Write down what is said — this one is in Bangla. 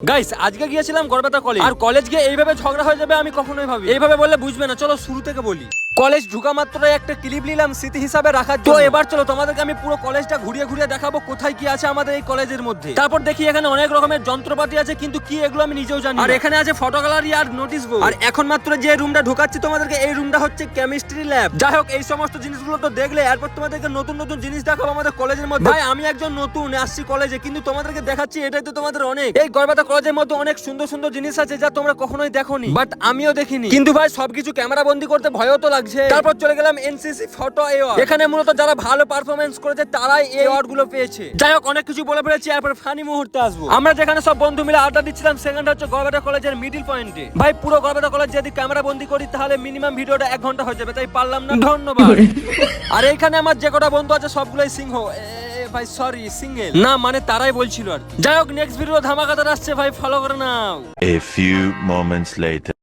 গাইস আজকে গিয়েছিলাম গড়বেতা কলেজ আর কলেজ গিয়ে এইভাবে ঝগড়া হয়ে যাবে আমি কখনোই ভাবি এইভাবে বললে বুঝবে না। চলো শুরু থেকে বলি। কলেজ ঢুকা মাত্রই একটা ক্লিপ নিলাম স্মৃতি হিসাবে রাখার জন্য। তো এবার চলো তোমাদেরকে আমি পুরো কলেজটা ঘুরিয়ে ঘুরিয়ে দেখাবো কোথায় কি আছে আমাদের এই কলেজের মধ্যে। তারপর দেখি এখানে অনেক রকমের যন্ত্রপাতি আছে, কিন্তু কি এগুলো আমি নিজেও জানি। আর এখানে আছে ফটো গ্যালারি আর নোটিশ বোর্ড। আর এখন মাত্র যে রুমটা ঢোকাচ্ছি তোমাদেরকে, এই রুমটা হচ্ছে কেমিস্ট্রি ল্যাব। যাই হোক, এই সমস্ত জিনিসগুলো তো দেখলে এরপর তোমাদেরকে নতুন নতুন জিনিস দেখাবো আমাদের কলেজের মধ্যে। ভাই আমি একজন নতুন আসছি কলেজে, কিন্তু তোমাদেরকে দেখাচ্ছি এটাই তো তোমাদের অনেক। এই গড়বেতা কলেজের মধ্যে অনেক সুন্দর সুন্দর জিনিস আছে যা তোমরা কখনোই দেখোনি, বাট আমিও দেখিনি। কিন্তু ভাই সবকিছু ক্যামেরা বন্দি করতে ভয়ও তো লাগছে। তারপর চলে গেলাম এনসিসি ফটো অ্যাওয়ার্ড। এখানে মূলত যারা ভালো পারফরম্যান্স করেছে তারাই এই অ্যাওয়ার্ড গুলো পেয়েছে। যাই হোক, অনেক কিছু বলে ফেলেছি, এরপর ফানি মুহূর্তে আসবো। আমরা যেখানে সব বন্ধু মিলে আড্ডা দিচ্ছিলাম সেখানটা হচ্ছে গড়বেতা কলেজের মিডল পয়েন্টে। ভাই পুরো গড়বেতা কলেজ যদি ক্যামেরা বন্দি করি তাহলে মিনিমাম ভিডিওটা 1 ঘন্টা হয়ে যাবে, তাই পারলাম না। ধন্যবাদ। আর এইখানে আমার যে কটা বন্ধু আছে সবগুলোই সিংহ। ভাই সরি সিঙ্গেল না, মানে তারাই বলছিল আর কি। যাই হোক, নেক্সট ভিডিও ধামাকাদার আসছে ভাই, ফলো করে নাও। A few moments later.